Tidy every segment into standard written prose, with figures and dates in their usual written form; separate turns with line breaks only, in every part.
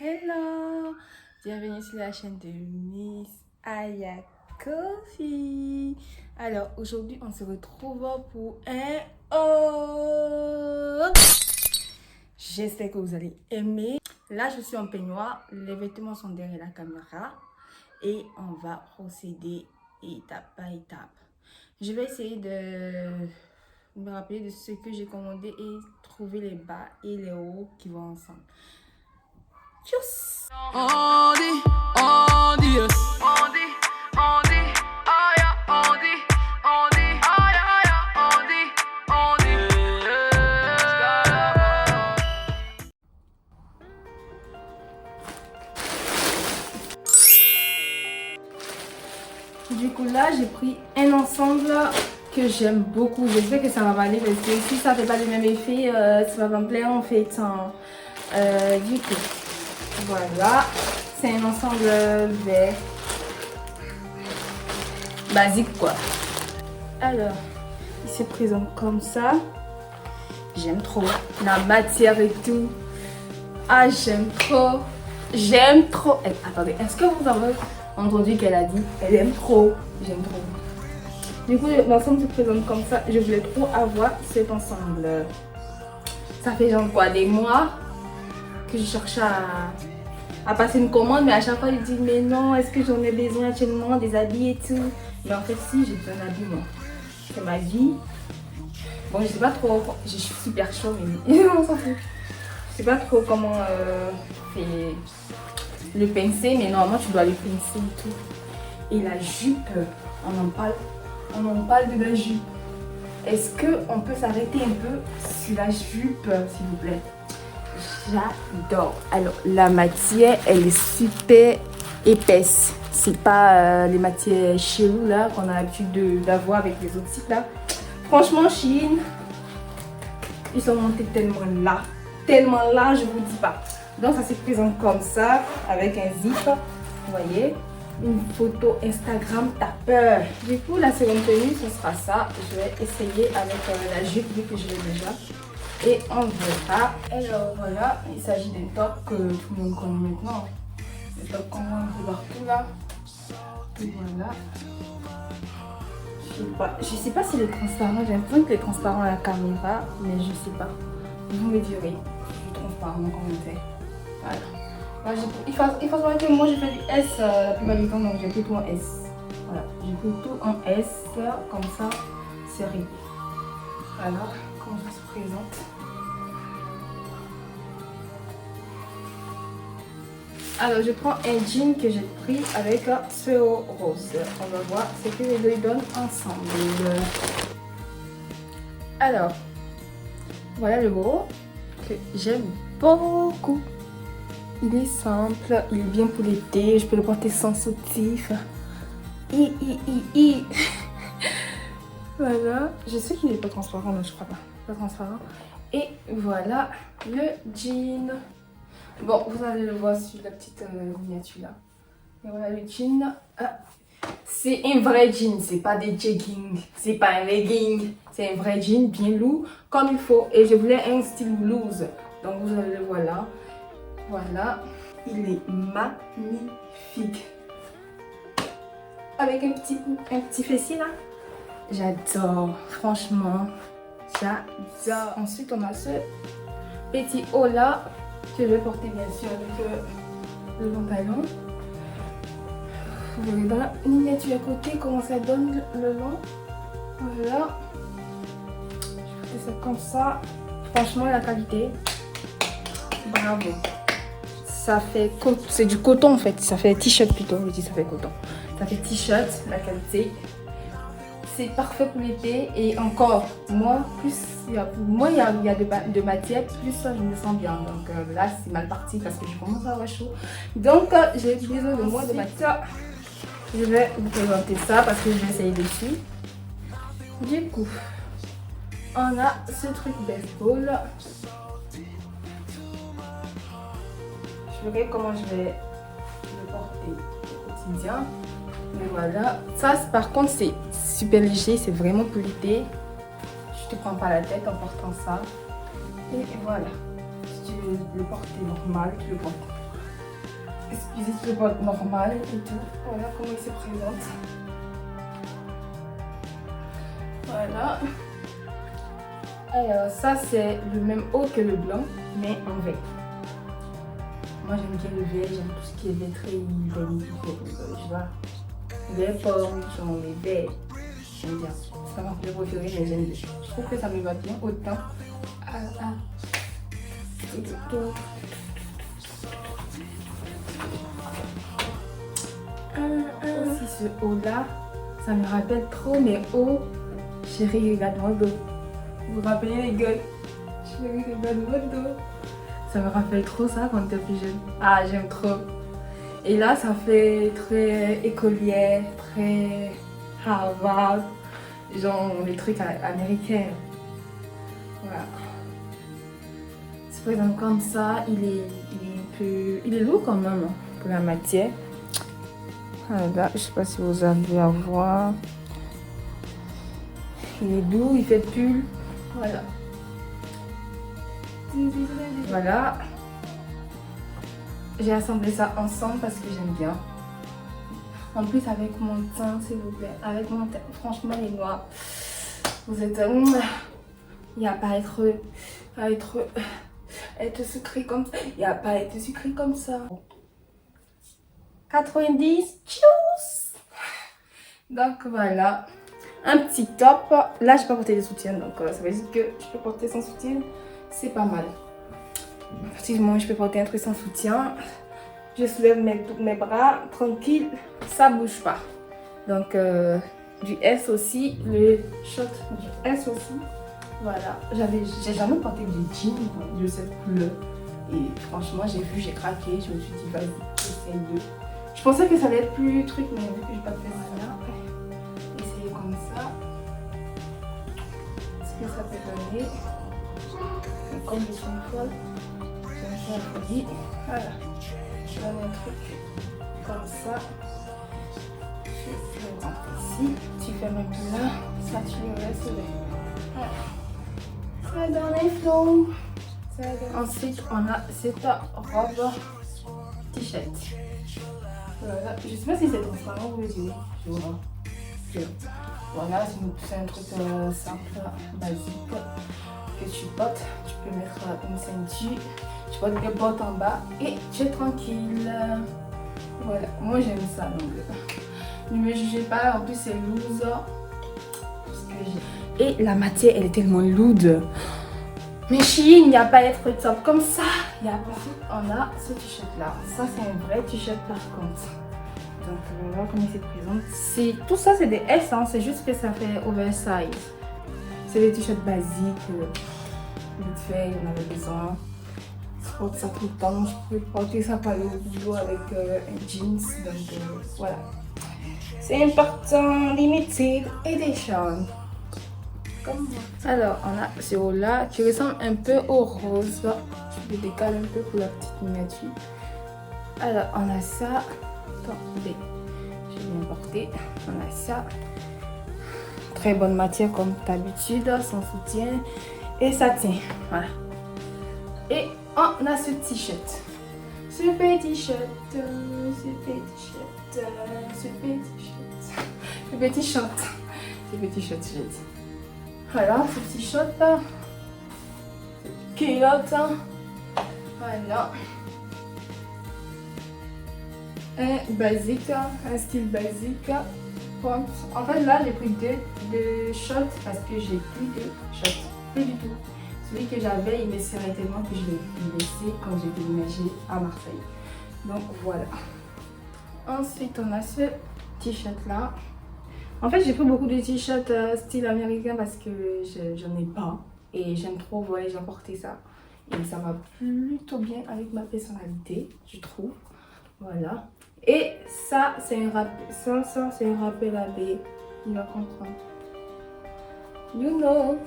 Hello, bienvenue sur la chaîne de Miss Aya Coffee. Alors aujourd'hui on se retrouve pour un haul. J'espère que vous allez aimer. Là je suis en peignoir, les vêtements sont derrière la caméra et on va procéder étape par étape. Je vais essayer de me rappeler de ce que j'ai commandé et trouver les bas et les hauts qui vont ensemble. Tchuss!
On dit, yes. On dit, ah ya, on dit, ah ya, on dit.
Du coup là j'ai pris un ensemble que j'aime beaucoup. J'espère que ça va m'aller parce que si ça fait pas le même effet, ça va me plaire en fait. Du coup voilà, c'est un ensemble vert basique quoi. Alors il se présente comme ça. J'aime trop la matière et tout. Ah j'aime trop. Eh, attendez, est-ce que vous avez entendu qu'elle a dit elle aime trop? J'aime trop. Du coup l'ensemble se présente comme ça. Je voulais trop avoir cet ensemble. Ça fait genre quoi, des mois que je cherche à passer une commande, mais à chaque fois je dis mais non, est-ce que j'en ai besoin actuellement des habits et tout. Mais en fait si, j'ai besoin d'habits moi. C'est ma vie. Bon je sais pas trop, je suis super chaud mais on s'en fout. Je sais pas trop comment faire le pincer, mais normalement tu dois le pincer et tout. Et la jupe, on en parle de la jupe. Est-ce qu'on peut s'arrêter un peu sur la jupe s'il vous plaît? J'adore. Alors la matière elle est super épaisse. C'est pas les matières cheloues là qu'on a l'habitude d'avoir avec les autres sites là. Franchement Shein, ils sont montés tellement là, je vous dis pas. Donc ça se présente comme ça avec un zip, vous voyez, une photo Instagram tapeur. Du coup la seconde tenue ce sera ça. Je vais essayer avec la jupe vu que je l'ai déjà et on verra. Alors voilà, il s'agit d'un top que tout le monde connaît maintenant. Le top qu'on voit un peu partout là. Et voilà. Je sais pas si il est transparent, j'ai l'impression qu'il est transparent à la caméra, mais je sais pas. Vous me direz, je trouve pas en commentaire. Voilà. Là, il faut savoir que moi j'ai fait du S la plupart du temps, donc j'ai pris tout en S. Voilà, j'ai pris tout en S, comme ça, c'est réglé. Voilà comment ça se présente. Alors je prends un jean que j'ai pris avec ce haut rose. On va voir ce que les deux donnent ensemble. Alors, voilà le haut que j'aime beaucoup. Il est simple, il est bien pour l'été, je peux le porter sans soutif. Voilà, je sais qu'il n'est pas transparent, mais je crois pas transparent. Et voilà le jean. Bon, vous allez le voir sur la petite miniature là. Et voilà le jean. C'est un vrai jean, c'est pas des jeggings, c'est pas un legging. C'est un vrai jean bien lourd, comme il faut. Et je voulais un style blouse. Donc vous allez le voir là. Voilà, il est magnifique. Avec un petit fessier là. J'adore, franchement, j'adore. Ensuite, on a ce petit haut là que je vais porter bien sûr avec le pantalon. Vous voyez dans la miniature à côté comment ça donne le long. Voilà. Je fais ça comme ça. Franchement, la qualité, bravo. Ça fait, c'est du coton en fait, ça fait t-shirt plutôt, je dis ça fait coton. Ça fait t-shirt, la qualité. C'est parfait pour l'été et encore, moi, plus il y a de matière, plus je me sens bien. Donc là, c'est mal parti parce que je commence à avoir chaud. Donc j'ai besoin de moins de matière. Je vais vous présenter ça parce que je vais essayer dessus. Du coup, on a ce truc baseball. Je verrai comment je vais le porter au quotidien. Mais voilà, ça par contre c'est super léger, c'est vraiment pour l'été. Je te prends pas la tête en portant ça. Et voilà, si tu veux le porter normal, tu le portes Excusez, je le porte normal et tout. Voilà comment il se présente. Voilà. Alors ça c'est le même haut que le blanc, mais en vert. Moi j'aime bien le vert, j'aime tout ce qui est vétré, tu vois. Les pommes, genre les verts. J'aime bien. C'est pas ma couleur préférée, mais j'aime bien. Je trouve que ça me va bien autant. Aussi ce haut là, ça me rappelle trop mes hauts. Chérie, regarde-moi le dos. Vous vous rappelez les gueules? Chérie, regarde-moi le dos. Ça me rappelle trop ça quand t'es plus jeune. Ah, j'aime trop. Et là, ça fait très écolière, très Harvard, genre les trucs américains. Voilà. C'est par exemple comme ça, il est lourd quand même hein, pour la matière. Là, je sais pas si vous arrivez à voir. Il est doux, il fait pull. Voilà. Voilà. J'ai assemblé ça ensemble parce que j'aime bien. En plus avec mon teint, s'il vous plaît. Avec mon teint, franchement les noirs. Vous êtes... Il n'y a pas à être sucré comme ça. Il n'y a pas à être sucré comme ça. 90, tchuss. Donc voilà. Un petit top. Là, je peux porter des soutiens. Donc ça veut dire que je peux porter sans soutien. C'est pas mal. À partir du moment où je peux porter un truc sans soutien, je soulève mes bras tranquille, ça bouge pas. Donc du S aussi, le short du S aussi. Voilà, j'ai jamais porté des jeans de cette couleur. Et franchement, j'ai craqué, je me suis dit vas-y, essaye de. Je pensais que ça allait être plus truc, mais vu que j'ai pas fait ça là, essayez comme ça. Ce que ça peut donner. Comme je suis une folle, je me fais un produit. Voilà. Je donne un truc comme ça. Je le rentre ici. Tu fais même plus là. Ça, tu le laisses là. Voilà. Ça donne les flots. Ensuite, on a cette robe t-shirt. Voilà. Je sais pas si c'est transparent ou je vois. Voilà, c'est un truc simple, basique. Que tu portes, tu peux mettre une ceinture, tu portes des bottes en bas et tu es tranquille. Voilà, moi j'aime ça donc ne me jugez pas, en plus c'est loose. Et la matière elle est tellement lourde. Mais chérie, il n'y a pas à être top comme ça. Il y a pas. On a ce t-shirt là. Ça c'est un vrai t-shirt par contre. Donc on va voir comment il se présente. Tout ça c'est des S, hein, c'est juste que ça fait oversize. C'est des t-shirts basiques, vite fait, on avait besoin. Je porte ça tout le temps, je peux porter ça par le boulot avec un jeans, donc voilà. C'est important, limited edition. Alors, on a ce haut là qui ressemble un peu au rose. Je le décale un peu pour la petite miniature. Alors, on a ça. Attendez, je vais l'importer. On a ça. Très bonne matière comme d'habitude, sans soutien et ça tient, voilà. Et on a ce t-shirt, ce petit shirt, j'ai dit. Voilà, ce petit short, culotte, voilà. Un basique, un style basique. En fait là j'ai pris deux shorts parce que j'ai plus de shorts, plus du tout. Celui que j'avais il me serrait tellement que je l'ai laissé quand j'ai déménagé à Marseille. Donc voilà. Ensuite on a ce t-shirt là. En fait j'ai pris beaucoup de t-shirts style américain parce que j'en ai pas. Et j'aime trop voyager à porter ça. Et ça va plutôt bien avec ma personnalité, je trouve. Voilà. Et ça, c'est un rappel. Ça, c'est un rappel à B. Il va comprendre. You know.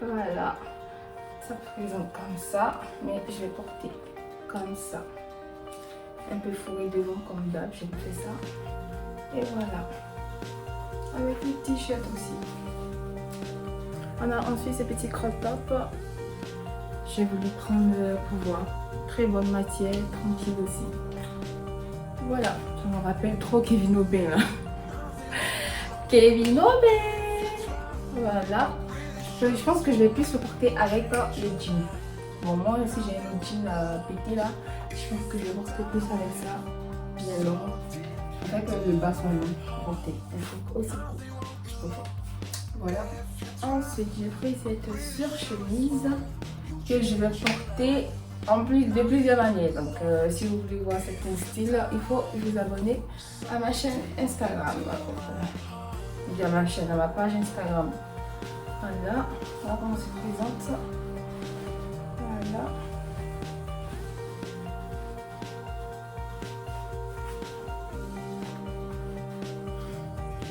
Voilà. Ça se présente comme ça. Mais je vais porter comme ça. Un peu fourré devant comme d'hab. J'ai fait ça. Et voilà. Avec le t-shirt aussi. On a ensuite ces petits crop top. j'ai voulu prendre pour voir. Très bonne matière, tranquille aussi. Voilà, ça me rappelle trop Kevin Aubin là. Kevin Aubin. Voilà. Je pense que je vais plus le porter avec les jeans. Bon, moi aussi j'ai un jean pété là. Je pense que je vais porter plus avec ça. Bien long. Avec le bas sont longs. Porter un truc aussi court. Voilà. Ensuite, j'ai pris cette surchemise que je vais porter en plus de plusieurs manières. Donc, si vous voulez voir certains styles, il faut vous abonner à ma chaîne Instagram. À ma chaîne, à ma page Instagram. Voilà. Voilà comment se présente. Voilà.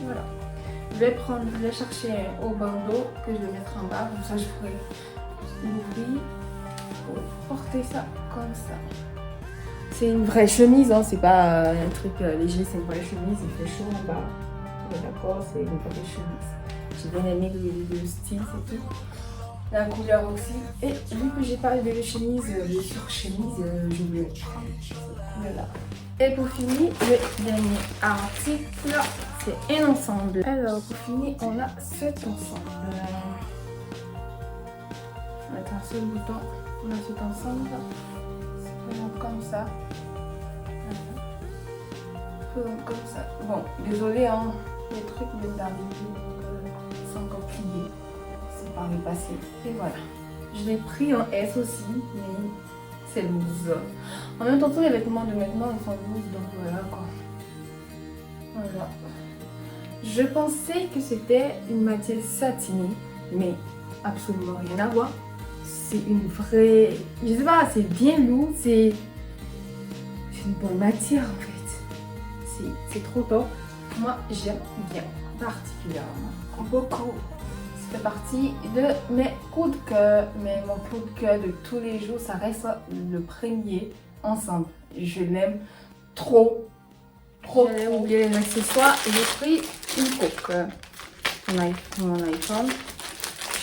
Voilà. Je vais chercher un haut bandeau que je vais mettre en bas. Comme ça, je pourrais l'ouvrir pour porter ça comme ça. C'est une vraie chemise, hein. C'est pas un truc léger, c'est une vraie chemise. Il fait chaud en bas. D'accord, c'est une vraie chemise. J'ai bien aimé le style, c'est tout. La couleur aussi. Et vu que j'ai pas de chemise, de surchemise, je vais prendre cette couleur-là. Et pour finir, le dernier article, c'est un ensemble. Alors pour finir, on a cet ensemble. Avec un seul bouton, on a cet ensemble. C'est vraiment comme ça. Voilà. Comme ça. Bon, désolé, hein, les trucs viennent d'arriver, sont encore pliés. C'est par le passé. Et voilà. Je l'ai pris en S aussi, mais c'est loose. En même temps, tous les vêtements de maintenant ils sont loose, donc voilà quoi. Voilà. Je pensais que c'était une matière satinée, mais absolument rien à voir. C'est une vraie. Je sais pas, c'est bien lourd, c'est une bonne matière en fait. C'est trop top. Moi j'aime bien, particulièrement. Beaucoup. Ça fait partie de mes coups de cœur, mais mon coup de cœur de tous les jours, ça reste le premier ensemble. Je l'aime trop. J'ai oublié les accessoires et j'ai pris une coque. Mon iPhone.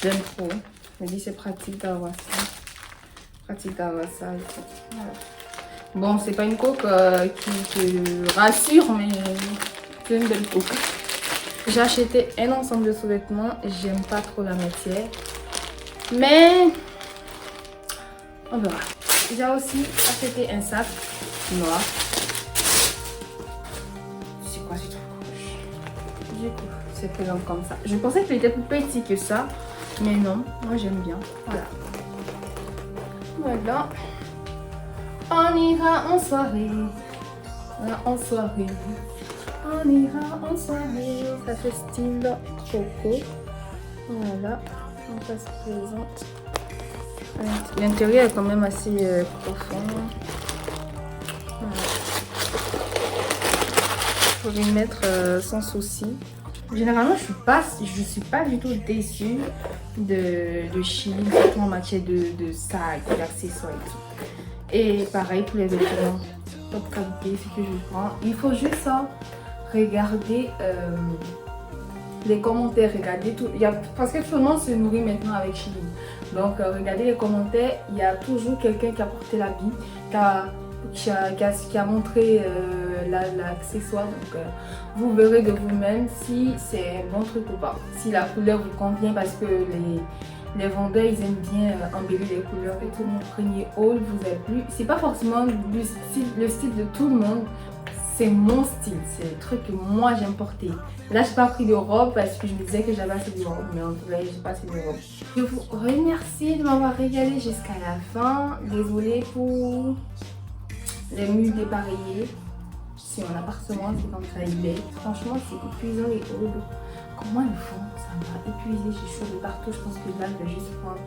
J'aime trop. Je me dis c'est pratique d'avoir ça. Pratique d'avoir ça et tout. Voilà. Bon, c'est pas une coque qui te rassure, mais c'est une belle coque. J'ai acheté un ensemble de sous-vêtements. J'aime pas trop la matière. Mais on verra. J'ai aussi acheté un sac noir. C'est quoi ce truc rouge? Du coup, c'est présent comme ça. Je pensais qu'il était plus petit que ça. Mais non, moi j'aime bien. Voilà. Voilà. On ira en soirée. Voilà, en soirée. On ira en soirée. Ça fait style coco. Voilà. Donc ça se présente. L'intérieur est quand même assez profond. Voilà. Je pourrais y mettre sans souci. Généralement, je suis pas du tout déçue de Shein, surtout en matière de sacs, d'accessoires et tout. Et pareil pour les vêtements, top qualité, ce que je prends. Il faut juste regarder les commentaires, regarder tout. Parce que tout le monde se nourrit maintenant avec Shein. Donc regardez les commentaires, il y a toujours quelqu'un qui a porté l'habit, qui a montré l'accessoire. Donc vous verrez de vous-même si c'est un bon truc ou pas. Si la couleur vous convient, parce que les vendeurs ils aiment bien embellir les couleurs. Et tout mon premier haul vous a plu. C'est pas forcément le style de tout le monde. C'est mon style, c'est le truc que moi j'aime porter. Là, j'ai pas pris de robe parce que je me disais que j'avais assez de robe, mais en tout cas, j'ai pas assez de robe. Je vous remercie de m'avoir régalé jusqu'à la fin. Désolée pour les murs dépareillés. C'est mon appartement, c'est comme ça il est. Franchement, c'est épuisant les hauts. Comment ils font? Ça m'a épuisé, j'ai chaud de partout. Je pense que là, je vais juste prendre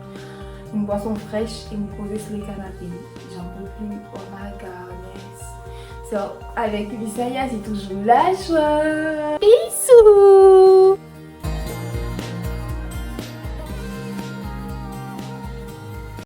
une boisson fraîche et me poser sur le canapé. J'en peux plus. Oh my god, yes. So, avec Lisa, c'est toujours la joie. Bisous!